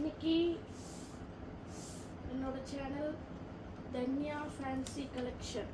இன்னைக்கு என்னோட channel Dhanya fancy collection.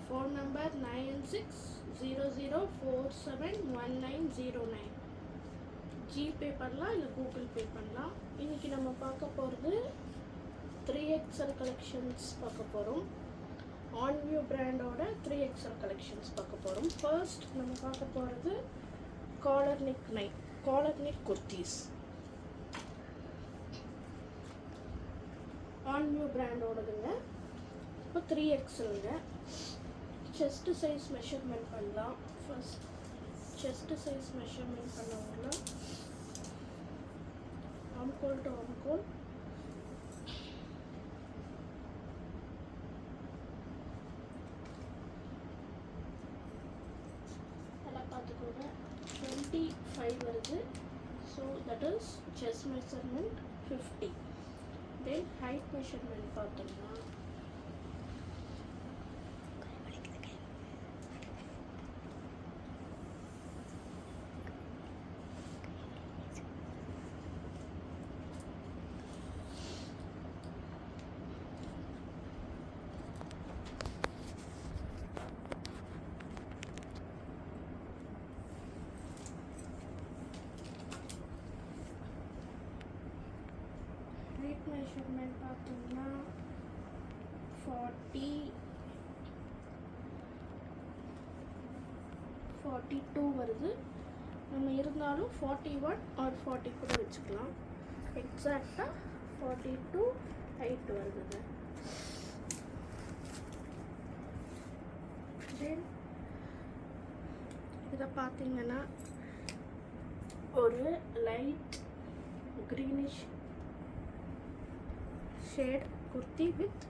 Phone number 9600471909. GPay பண்ணலாம், இல்லை கூகுள் பே பண்ணலாம். இன்றைக்கி நம்ம பார்க்க போகிறது 3XL கலெக்ஷன்ஸ் பார்க்க போகிறோம். ஆன்வியூ பிராண்டோட 3XL கலெக்ஷன்ஸ் பார்க்க போகிறோம். ஃபர்ஸ்ட் நம்ம பார்க்க போகிறது காலர் நெக் குர்த்திஸ். ஆன்வியூ பிராண்டோடதுங்க. இப்போ 3XLங்க. செஸ்ட் சைஸ் மெஷர்மெண்ட் பண்ணலாம். First chest size measurement பண்ணவங்கள ஆம்கோல் to ஆம்கோல் எல்லாம் பார்த்துக்கோங்க. 25 வருது. So that is chest measurement 50. Then height measurement பார்த்தோம்னா மெஷர்மெண்ட் பார்த்தோம்னா 42 வருது. நம்ம இருந்தாலும் 41 ஆர் 40 கூட வச்சுக்கலாம். எக்ஸாக்டாக 42 ஹைட் வருதுங்க. தென் இதை பார்த்தீங்கன்னா ஒரு light greenish shade kurti with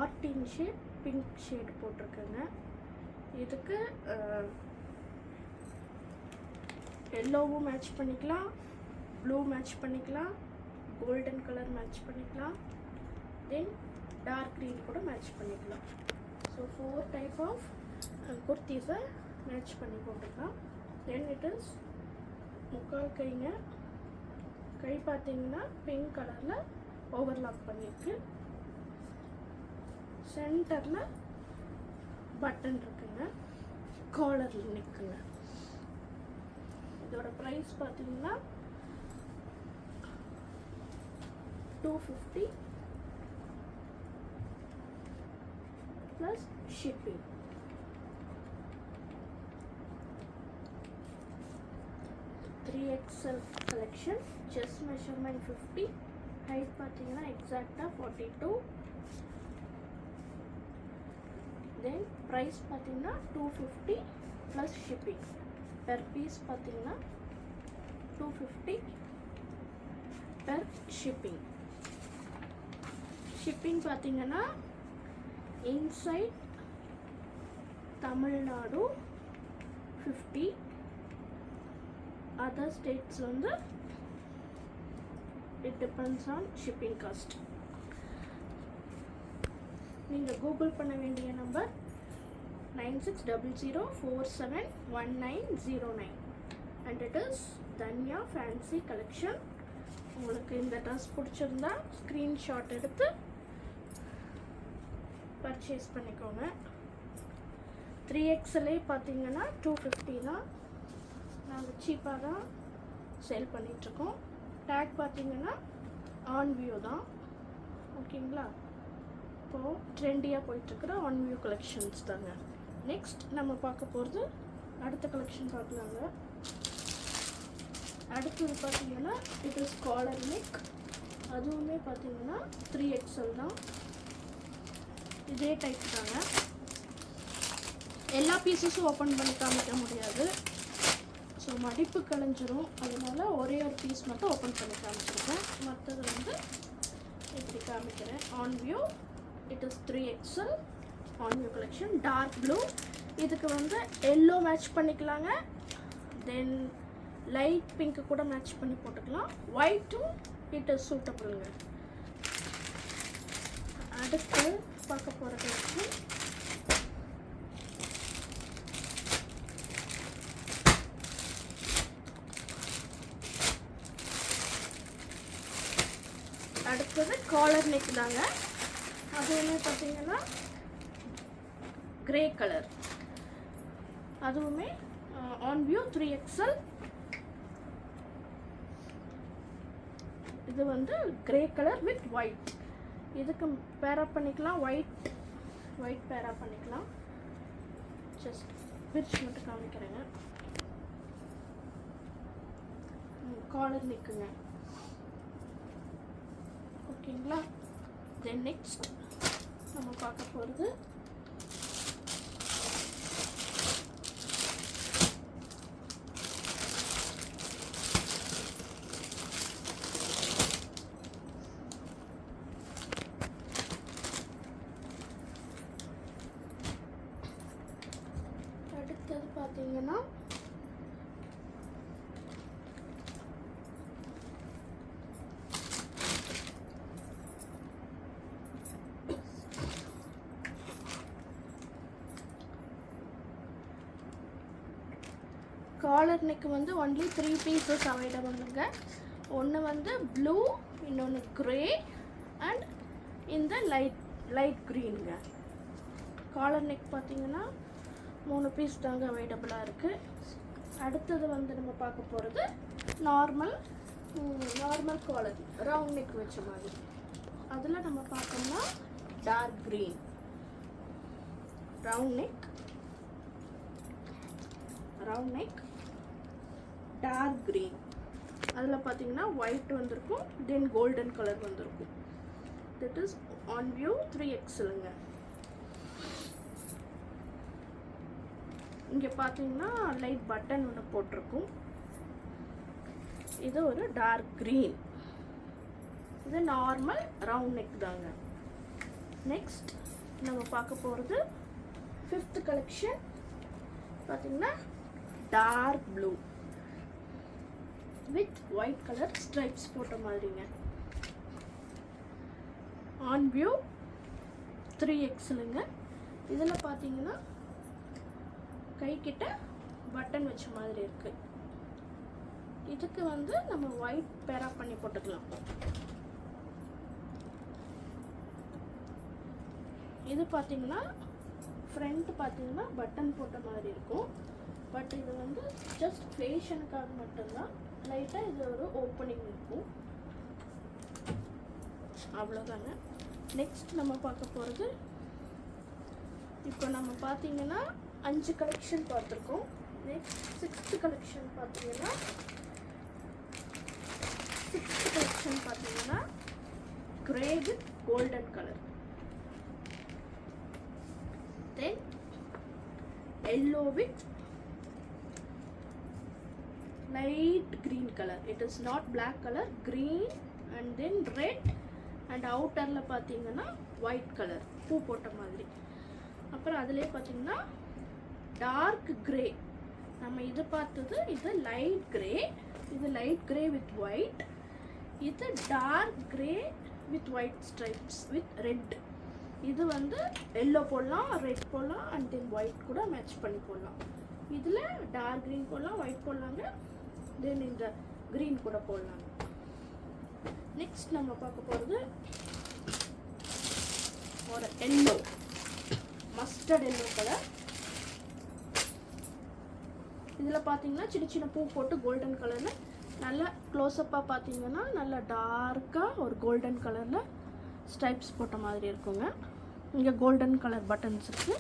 ஆர்டின் ஷேட் பிங்க் ஷேட் போட்டிருக்கேங்க. இதுக்கு எல்லோவும் மேட்ச் பண்ணிக்கலாம், ப்ளூ மேட்ச் பண்ணிக்கலாம், கோல்டன் கலர் மேட்ச் பண்ணிக்கலாம், தென் டார்க் க்ரீன் கூட மேட்ச் பண்ணிக்கலாம். ஸோ 4 டைப் ஆஃப் குர்த்திஸை மேட்ச் பண்ணி போட்டுக்கலாம். தென் இட் இஸ் முக்கால் கைங்க. கை பார்த்தீங்கன்னா பிங்க் கலரில் ஓவர்லாக் பண்ணியிருக்கு. சென்டரில் பட்டன் இருக்குங்க. காலர் நெக்குங்க. இதோட ப்ரைஸ் பார்த்தீங்கன்னா 250 plus shipping. XL collection. Chest measurement 50. Height பார்த்தீங்கன்னா எக்ஸாக்டாக 42. தென் ப்ரைஸ் பார்த்தீங்கன்னா 250 ப்ளஸ் ஷிப்பிங். பெர் பீஸ் பார்த்தீங்கன்னா 250 பெர் ஷிப்பிங். ஷிப்பிங் பார்த்தீங்கன்னா இன்சைட் தமிழ்நாடு 50, அதர் ஸ்டேட்ஸ் வந்து it depends on shipping cost. நீங்கள் கூகுள் பண்ண வேண்டிய number 9600471909 and it is Dhanya fancy collection. உங்களுக்கு இந்த ட்ரெஸ் பிடிச்சிருந்தா ஸ்க்ரீன்ஷாட் எடுத்து பர்ச்சேஸ் பண்ணிக்கோங்க. 3XL பார்த்தீங்கன்னா 250 தான். நாங்கள் சீப்பாக தான் சேல் பண்ணிகிட்ருக்கோம். டேக் பார்த்தீங்கன்னா ஆன்வியூ தான். ஓகேங்களா? இப்போது ட்ரெண்டியாக போயிட்டுருக்குற ஆன்வியூ கலெக்ஷன்ஸ் தாங்க. நெக்ஸ்ட் நம்ம பார்க்க போகிறது அடுத்த கலெக்ஷன் பார்க்கலாங்க. அடுத்தது பார்த்தீங்கன்னா இட் இஸ் காலர் நெக். அதுவுமே பார்த்தீங்கன்னா 3XL தான். இதே டைப் தாங்க. எல்லா பீசஸும் ஓப்பன் பண்ணி காமிக்க முடியாது. ஸோ மடிப்பு கலைஞ்சிரும். அதனால ஒரே ஒரு பீஸ் மட்டும் ஓப்பன் பண்ணி காமிச்சிருக்கேன். மற்றது வந்து இப்படி காமிக்கிறேன். On View it is 3XL On View collection. Dark blue. இதுக்கு வந்து எல்லோ மேட்ச் பண்ணிக்கலாங்க. தென் லைட் பிங்க்கு கூட மேட்ச் பண்ணி போட்டுக்கலாம். ஒயிட்டும் இட் இஸ் சூட்டபுளுங்க. அடுத்து பார்க்க போகிற கலெக்ஷன் அடுத்தது காலர் நெக் தாங்க. அதுவுமே பார்த்தீங்கன்னா கிரே கலர். அதுவுமே ஆன் வியூ 3XL. இது வந்து கிரே கலர் வித் ஒயிட். இதுக்கு பேரப் பண்ணிக்கலாம். ஒயிட் பேரப் பண்ணிக்கலாம். ஜஸ்ட் பிரிச்சு மட்டும் காமிக்கிறேங்க. காலர் நெக்குங்க. ஓகேங்களா? தென் நெக்ஸ்ட் நம்ம பார்க்க போகிறது அடுத்தது பார்த்தீங்கன்னா காலர் நெக் வந்து ஒன்லி 3 பீசஸ் அவைலபிளுங்க. ஒன்று வந்து ப்ளூ, இன்னொன்று க்ரே அண்ட் இந்த லைட் க்ரீனுங்க. காலர் நெக் பார்த்தீங்கன்னா 3 பீஸ் தாங்க அவைலபிளாக இருக்குது. அடுத்தது வந்து நம்ம பார்க்க போகிறது நார்மல் காலர் ரவுண்ட் நெக் வச்ச மாதிரி. அதில் நம்ம பார்த்தோம்னா dark green round neck dark green. அதில் பார்த்தீங்கன்னா ஒயிட் வந்திருக்கும், தென் கோல்டன் கலர் வந்திருக்கும். தட் இஸ் ஆன் வியூ 3XLங்க. இங்கே பார்த்தீங்கன்னா லைட் பட்டன் ஒன்று போட்டிருக்கும். இது ஒரு டார்க் க்ரீன். இது நார்மல் ரவுண்ட் நெக் தாங்க. நெக்ஸ்ட் நம்ம பார்க்க போகிறது 5th கலெக்ஷன் பார்த்தீங்கன்னா dark blue with white colour stripes போட்ட மாதிரிங்க. ஆன் வியூ 3XLங்க. இதில் பார்த்தீங்கன்னா கைக்கிட்ட பட்டன் வச்ச மாதிரி இருக்கு. இதுக்கு வந்து நம்ம ஒயிட் பேரப் பண்ணி போட்டுக்கலாம். இது பார்த்தீங்கன்னா ஃப்ரண்ட் பார்த்தீங்கன்னா பட்டன் போட்ட மாதிரி இருக்கும். பட் இது வந்து ஜஸ்ட் ஃபேஷனுக்காக மட்டும்தான். லைட்டாக இது ஒரு ஓப்பனிங் இருக்கும், அவ்வளோதாங்க. நெக்ஸ்ட் நம்ம பார்க்க போகிறது, இப்போ நம்ம பார்த்தீங்கன்னா 5 கலெக்ஷன் பார்த்துருக்கோம். நெக்ஸ்ட் 6th கலெக்ஷன் பார்த்தீங்கன்னா grey with golden colour. Then yellow with light green color. It is not black color, green and then red and outerல பார்த்தீங்கன்னா white color பூ போட்ட மாதிரி. அப்புறம் அதிலே பார்த்தீங்கன்னா டார்க் கிரே. நம்ம இது பார்த்தது இது லைட் கிரே. இது லைட் கிரே வித் ஒயிட். இது dark grey with white stripes with red. இது வந்து எல்லோ போடலாம், ரெட் போடலாம் அண்ட் தென் ஒயிட் கூட மேட்ச் பண்ணி போடலாம். இதில் டார்க் க்ரீன் போடலாம், ஒயிட் போடலாங்க, தென் இந்த க்ரீன் கூட போடலாங்க. நெக்ஸ்ட் நம்ம பார்க்க போகிறது ஒரு எல்லோ, மஸ்டர்ட் எல்லோ கலர். இதில் பார்த்தீங்கன்னா சின்ன சின்ன பூ போட்டு கோல்டன் கலரில் நல்லா க்ளோஸ்அப்பாக பார்த்தீங்கன்னா நல்லா டார்க்காக ஒரு கோல்டன் கலரில் ஸ்ட்ரைப்ஸ் போட்ட மாதிரி இருக்குங்க. இங்கே கோல்டன் கலர் பட்டன்ஸ் இருக்குது.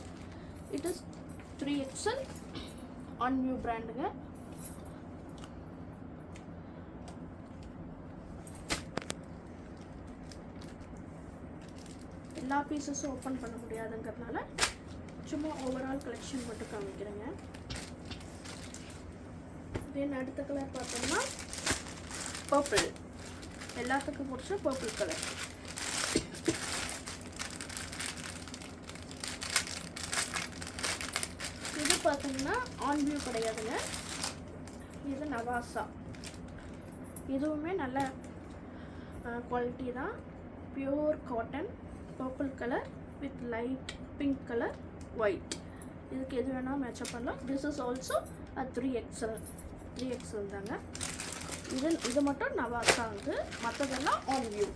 It is 3XL On View பிராண்டுங்க. எல்லா பீசஸும் ஓப்பன் பண்ண முடியாதுங்கிறதுனால சும்மா ஓவரால் கலெக்ஷன் மட்டும் காமிக்கிறேங்க. தென் அடுத்த கலர் பார்த்தோம்னா பர்பிள். எல்லாத்துக்கும் பிடிச்ச பர்பிள் கலர். இது பார்த்தீங்கன்னா ஆன் வியூ கிடையாதுங்க, இது நவாசா. இதுவுமே நல்ல குவாலிட்டி தான். Pure cotton, purple colour with light pink colour, white. இதுக்கு எது வேணால் மேட்சப் பண்ணலாம். திஸ் இஸ் ஆல்சோ 3XL தாங்க. இது மட்டும் நவாசா வந்து, மற்றதெல்லாம் ஆன் வியூ.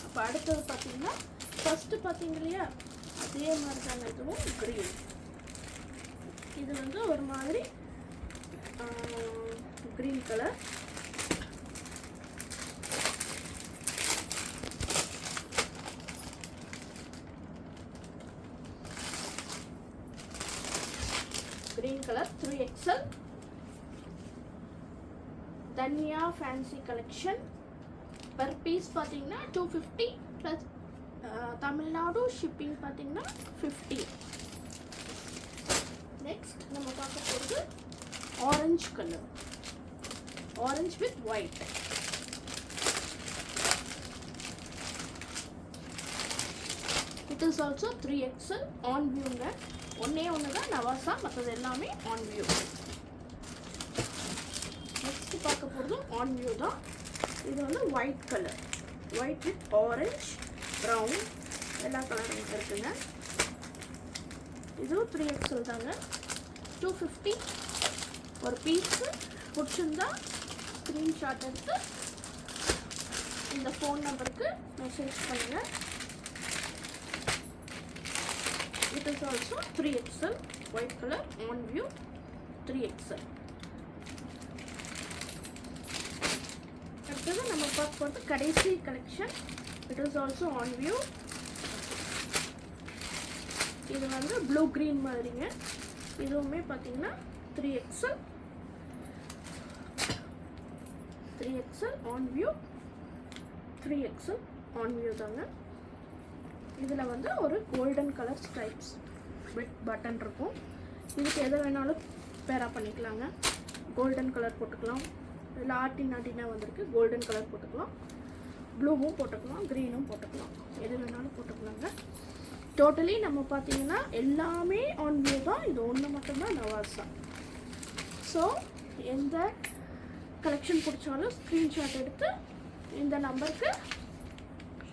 இப்போ அடுத்தது பார்த்தீங்கன்னா ஃபஸ்ட்டு பார்த்தீங்க இல்லையா அதே மாதிரி தாங்க இதுவும் க்ரீன். இது வந்து ஒரு மாதிரி green colour. green color 3XL Dhanya fancy collection. per piece பார்த்தீங்கன்னா 250 ப்ளஸ் தமிழ்நாடு ஷிப்பிங் பார்த்தீங்கன்னா 50. நெக்ஸ்ட் நம்ம பார்க்க போகிறது orange colour, orange with white. It is also 3XL On வியூங்க. ஒன்றே ஒன்று தான் நவாசா, மற்றது எல்லாமே ஆன் வியூ. நெக்ஸ்ட் பார்க்க போகிறதும் ஆன் வியூ தான். இது வந்து white colour, white with orange brown எல்லா கலரும் இருக்குங்க. இதுவும் 3XL தாங்க. 250 ஒரு பீஸு. பிடிச்சிருந்தா ஸ்க்ரீன்ஷாட் எடுத்து இந்த ஃபோன் நம்பருக்கு மெசேஜ் பண்ணுங்கள். It is also 3XL white color on view 3XL. அடுத்தது நம்ம பார்க்க போகிறது கடைசி collection. It is also on view. இது வந்து ப்ளூ க்ரீன் மாதிரிங்க. இதுவுமே பார்த்தீங்கன்னா 3XL On view 3XL On view தாங்க. இதில் வந்து ஒரு golden colour stripes with button இருக்கும். இதுக்கு எதை வேணாலும் பேரா பண்ணிக்கலாங்க. கோல்டன் கலர் போட்டுக்கலாம், இதில் ஆட்டினா வந்திருக்கு கோல்டன் கலர் போட்டுக்கலாம், ப்ளூவும் போட்டுக்கலாம், க்ரீனும் போட்டுக்கலாம், எது வேணாலும் போட்டுக்கலாங்க. டோட்டலி நம்ம பார்த்தீங்கன்னா எல்லாமே ஆன் வியூ தான். இது ஒன்று மட்டும்தான் நவாசா. ஸோ எந்த கலெக்ஷன் பிடிச்சாலும் ஸ்க்ரீன்ஷாட் எடுத்து இந்த நம்பருக்கு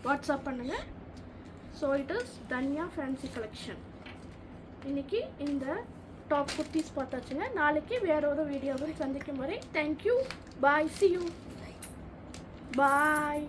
வாட்ஸ்அப் பண்ணுங்கள். So it is Dhanya fancy collection. இன்றைக்கி இந்த டாப் குர்த்திஸ் பார்த்தாச்சுங்க. நாளைக்கு வேற ஒரு வீடியோவில் சந்திக்கும் வரை thank you, bye, C you, bye.